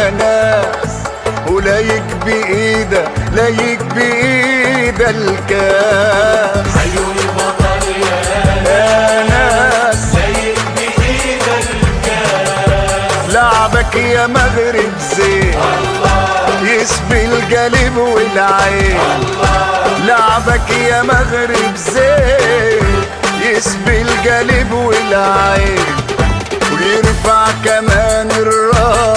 يا ناس، ولايق بإيده لايق بإيده الكاس. حيوا البطل يا ناس، لايق بإيده الكاس. لعبك يا مغرب زين يسبي القلب والعين. لعبك يا مغرب زين يسبي القلب والعين، ويرفع كمان الراس